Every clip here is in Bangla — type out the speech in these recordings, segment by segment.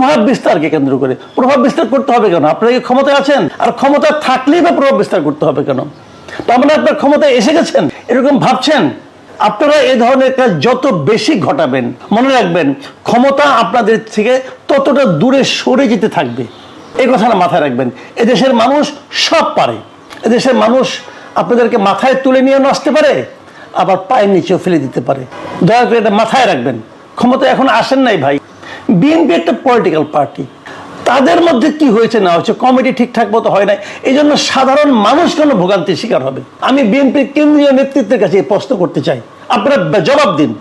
প্রভাব বিস্তারকে কেন্দ্র করে। প্রভাব বিস্তার করতে হবে কেন? আপনারা কি ক্ষমতায় আছেন? আর ক্ষমতা থাকলেই বা প্রভাব বিস্তার করতে হবে কেন? তার মানে আপনার ক্ষমতায় এসে গেছেন এরকম ভাবছেন? আপনারা এই ধরনের কাজ যত বেশি ঘটাবেন, মনে রাখবেন ক্ষমতা আপনাদের থেকে ততটা দূরে সরে যেতে থাকবে। এই কথাটা মাথায় রাখবেন। এদেশের মানুষ সব পারে। এদেশের মানুষ আপনাদেরকে মাথায় তুলে নিয়ে আসতে পারে, আবার পায়ের নিচেও ফেলে দিতে পারে। দয়া করে এটা মাথায় রাখবেন। ক্ষমতা এখন আসেন নাই ভাই। বিএনপি একটা পলিটিক্যাল পার্টি, তাদের মধ্যে কি হয়েছে না হয়েছে, কমিটি ঠিকঠাক মতো হয় নাই, এই জন্য সাধারণ মানুষ কেন ভোগান্তির শিকার হবে? আমি বিএনপির কেন্দ্রীয় নেতৃত্বের কাছে এই প্রশ্ন করতে চাই, আপনারা জবাব দিন।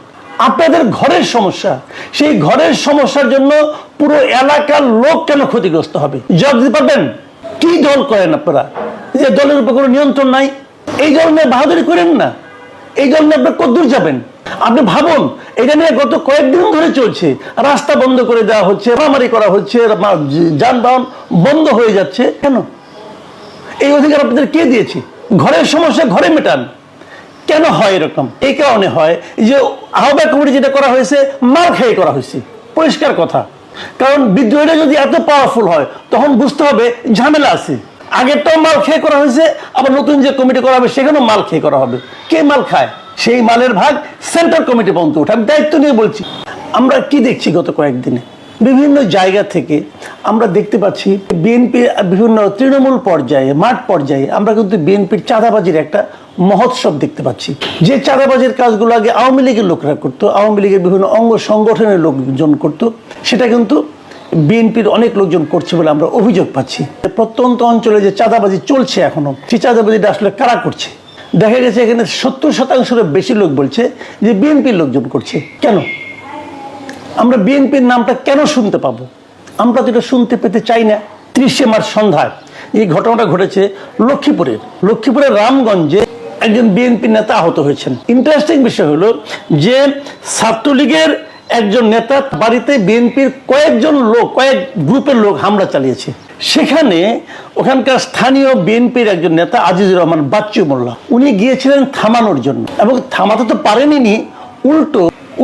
আপনাদের ঘরের সমস্যা, সেই ঘরের সমস্যার জন্য পুরো এলাকার লোক কেন ক্ষতিগ্রস্ত হবে? জবাব দিতে পারবেন? কি দল করেন আপনারা যে দলের উপর কোনো নিয়ন্ত্রণ নাই? এই ধরনের বাহাদুরি করেন না। এই জন্য আপনার কদ্দূর যাবেন? আপনি ভাবুন, এটা নিয়ে গত কয়েকদিন ধরে চলছে, রাস্তা বন্ধ করে দেওয়া হচ্ছে, মারামারি করা হচ্ছে, যানবাহন বন্ধ হয়ে যাচ্ছে। কেন? এই অধিকার আপনাদের কে দিয়েছে? ঘরের সমস্যা ঘরে মেটান। কেন হয় এরকম? এই কারণে হয় যে আহ্বায়ক কমিটি যেটা করা হয়েছে মার খেয়ে করা হয়েছে, পরিষ্কার কথা। কারণ বিদ্রোহীরা যদি এত পাওয়ারফুল হয় তখন বুঝতে হবে ঝামেলা আছে। আগেরটাও মাল খেয়ে করা হয়েছে, আবার নতুন যে কমিটি করা হবে সেখানেও মাল খেয়ে করা হবে। কে মাল খায়? সেই মালের ভাগ সেন্ট্রাল কমিটি পর্যন্ত ওঠে। আমি দায়িত্ব নিয়ে বলছি। আমরা কি দেখছি গত কয়েকদিনে বিভিন্ন জায়গা থেকে আমরা দেখতে পাচ্ছি বিএনপির বিভিন্ন তৃণমূল পর্যায়ে, মাঠ পর্যায়ে আমরা কিন্তু বিএনপির চাঁদাবাজির একটা মহোৎসব দেখতে পাচ্ছি। যে চাঁদাবাজির কাজগুলো আগে আওয়ামী লীগের লোকরা করতো, আওয়ামী লীগের বিভিন্ন অঙ্গ সংগঠনের লোকজন করতো, সেটা কিন্তু বিএনপির অনেক লোকজন করছে বলে আমরা অভিযোগ পাচ্ছি। প্রত্যন্ত অঞ্চলে যে চাঁদাবাজি চলছে এখনো, সেই চাঁদাবাজিটা আসলে কারা করছে? দেখা গেছে এখানে 70% বেশি লোক বলছে যে বিএনপির লোকজন করছে। কেন? আমরা বিএনপির নামটা কেন শুনতে পাবো? আমরা যেটা শুনতে পেতে চাই না। 30শে মার্চ সন্ধ্যায় এই ঘটনাটা ঘটেছে লক্ষ্মীপুরের রামগঞ্জে একজন বিএনপি নেতা আহত হয়েছেন। ইন্টারেস্টিং বিষয় হলো যে ছাত্রলীগের একজন নেতা বাড়িতে বিএনপির কয়েক গ্রুপের লোক হামলা চালিয়েছে। সেখানে ওখানকার স্থানীয় বিএনপির একজন নেতা আজিজুর রহমান বাচ্চু মোল্লা, উনি গিয়েছিলেন থামানোর জন্য, এবং থামাতে তো পারেনি,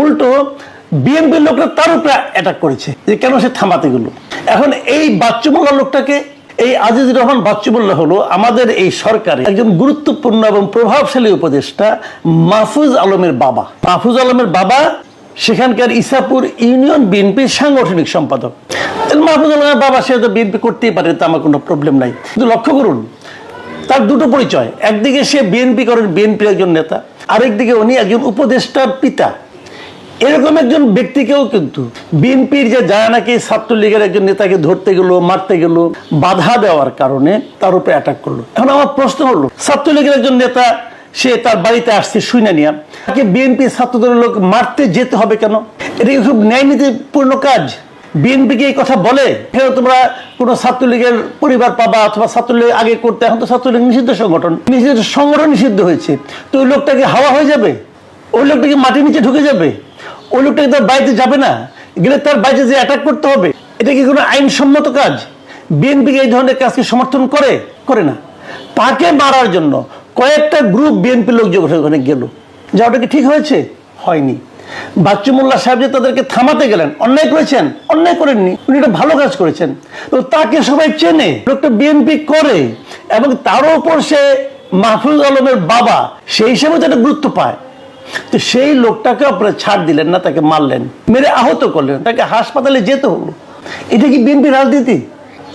উল্টো বিএনপির লোকরা তার উপরে অ্যাটাক করেছে যে কেন সে থামাতে গেল। এখন এই বাচ্চু মোল্লা লোকটাকে, এই আজিজুর রহমান বাচ্চু মোল্লা হলো আমাদের এই সরকারের একজন গুরুত্বপূর্ণ এবং প্রভাবশালী উপদেষ্টা মাহফুজ আলমের বাবা। মাহফুজ আলমের বাবা সেখানকার ইসাপুর ইউনিয়ন বিএনপির সাংগঠনিক সম্পাদক। মাহফুজ আলমের বাবা, সে তো বিএনপি করতেই পারে, তা আমার কোনো প্রবলেম নাই। কিন্তু লক্ষ্য করুন, তার দুটো পরিচয়। একদিকে সে বিএনপি করেন, বিএনপির একজন নেতা, আরেকদিকে উনি একজন উপদেষ্টার পিতা। এরকম একজন ব্যক্তিকেও কিন্তু বিএনপির যে যায় নাকি ছাত্রলীগের একজন নেতাকে ধরতে গেল, মারতে গেল, বাধা দেওয়ার কারণে তার উপরে অ্যাটাক করলো। এখন আমার প্রশ্ন হলো, ছাত্রলীগের একজন নেতা সে তার বাড়িতে আসছে শুনে নিয়া, তাকে বিএনপি ছাত্রদলের লোক মারতে যেতে হবে কেন? এটা খুব ন্যায়নীতিপূর্ণ কাজ। বিএনপিকে এই কথা বলে তোমরা কোনো ছাত্রলীগের পরিবার পাবা, অথবা ছাত্রলীগ আগে করতে, এখন তো ছাত্রলীগ নিষিদ্ধ সংগঠন নিষিদ্ধ হয়েছে, তো ওই লোকটাকে হাওয়া হয়ে যাবে? ওই লোকটাকে মাটির নিচে ঢুকে যাবে? ওই লোকটাকে তার বাড়িতে যাবে না, গেলে তার বাড়িতে যে অ্যাটাক করতে হবে? এটা কি কোনো আইনসম্মত কাজ? বিএনপি এই ধরনের কাজকে সমর্থন করে না। তাকে মারার জন্য কয়েকটা গ্রুপ বিএনপি লোক ওখানে গেল, যা ওটা কি ঠিক হয়েছে? হয়নি। বাচ্চু মোল্লা সাহেব যে তাদেরকে থামাতে গেলেন, অন্যায় করেছেন? অন্যায় করেননি, উনি একটা ভালো কাজ করেছেন। তো তাকে সবাই চেনে, লোকটা বিএনপি করে, এবং তার উপর সে মাহফুজ আলমের বাবা, সেই হিসেবে তো একটা গুরুত্ব পায়। তো সেই লোকটাকে আপনারা ছাড় দিলেন না, তাকে মারলেন, মেরে আহত করলেন, তাকে হাসপাতালে যেতে হলো। এটা কি বিএনপি রাজনীতি?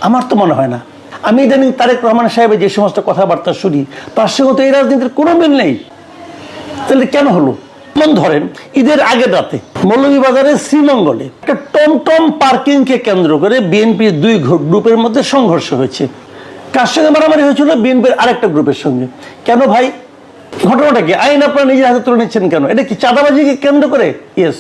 আমার তো মনে হয় না। আমি ইদানিং তারেক রহমান সাহেবের যে সমস্ত কথাবার্তা শুনি, তার সঙ্গে তো এই রাজনীতির কোনো মিল নেই। তাহলে কেন হলো? যেমন ধরেন, ঈদের আগের রাতে মৌলভীবাজারের শ্রীমঙ্গলে একটা টমটম পার্কিংকে কেন্দ্র করে বিএনপির দুই গ্রুপের মধ্যে সংঘর্ষ হয়েছে। কার সঙ্গে মারামারি হয়েছিল? বিএনপির আরেকটা গ্রুপের সঙ্গে। কেন ভাই? ঘটনাটা কি? আইন আপনারা নিজের হাতে তুলে নিচ্ছেন কেন? এটা কি চাঁদাবাজিকে কেন্দ্র করে? ইয়েস,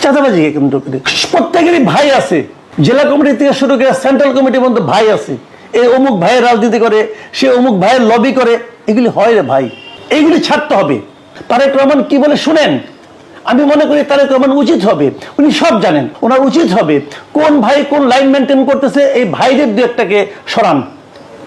চাঁদাবাজিকে কেন্দ্র করে। প্রত্যেকেরই ভাই আছে, জেলা কমিটি থেকে শুরু করে সেন্ট্রাল কমিটির মধ্যে ভাই আছে। এই অমুক ভাইয়ের রাজনীতি করে, সে অমুক ভাইয়ের লবি করে, এগুলি হয় রে ভাই, এইগুলি ছাড়তে হবে। তারেক রহমান কি বলে শুনেন? আমি মনে করি তারেক রহমান উচিত হবে, উনি সব জানেন, ওনার উচিত হবে কোন ভাই কোন লাইন মেনটেন করতেছে, এই ভাইদের দু একটাকে সরান।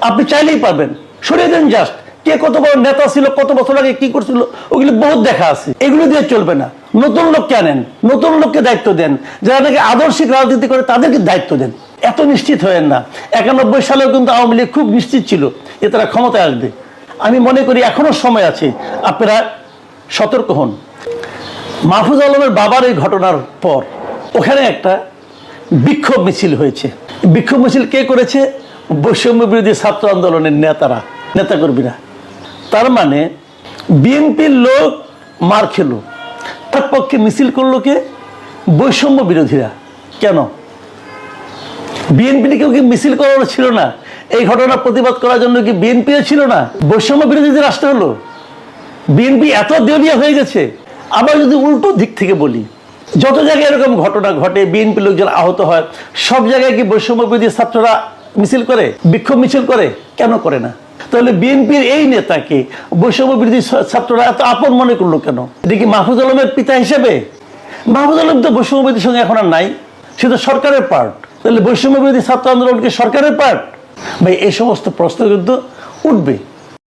আপনি চাইলেই পারবেন, সরিয়ে দেন। জাস্ট কে কত বড় নেতা ছিল, কত বছর আগে কি করছিল, ওগুলি বহুত দেখা আছে। এগুলো দিয়ে চলবে না। নতুন লোককে আনেন, নতুন লোককে দায়িত্ব দেন, যারা নাকি আদর্শিক রাজনীতি করে তাদেরকে দায়িত্ব দেন। এত নিশ্চিত হয়েন না। 91 সালেও কিন্তু আওয়ামী লীগ খুব নিশ্চিত ছিল যে তারা ক্ষমতায় আসবে। আমি মনে করি এখনো সময় আছে, আপনারা সতর্ক হন। মাহফুজ আলমের বাবার এই ঘটনার পর ওখানে একটা বিক্ষোভ মিছিল হয়েছে। বিক্ষোভ মিছিল কে করেছে? বৈষম্য বিরোধী ছাত্র আন্দোলনের নেতাকর্মীরা। তার মানে বিএনপির লোক মার খেলো, তার পক্ষে মিছিল করলো কে? বৈষম্য বিরোধীরা। কেন? বিএনপি কেউ কি মিছিল করানো ছিল না? এই ঘটনা প্রতিবাদ করার জন্য কি বিএনপিও ছিল না? বৈষম্য বিরোধীদের রাষ্ট্র হলো। বিএনপি এত দেউলিয়া হয়ে গেছে। আবার যদি উল্টো দিক থেকে বলি, যত জায়গায় এরকম ঘটনা ঘটে, বিএনপি লোকজন আহত হয়, সব জায়গায় কি বৈষম্য বিরোধী ছাত্ররা মিছিল করে, বিক্ষোভ মিছিল করে? কেন করে না? তাহলে বিএনপির এই নেতাকে বৈষম্য বিরোধী ছাত্ররা এত আপন মনে করলো কেন? এটা কি মাহফুজ আলমের পিতা হিসেবে? মাহফুজ আলম তো বৈষম্য বিরোধীর সঙ্গে এখন আর নাই, সে তো সরকারের পার্ট। তাহলে বৈষম্য বিরোধী ছাত্র আন্দোলন কি সরকারের পার্ট? ভাই, এই সমস্ত প্রশ্ন কিন্তু উঠবে।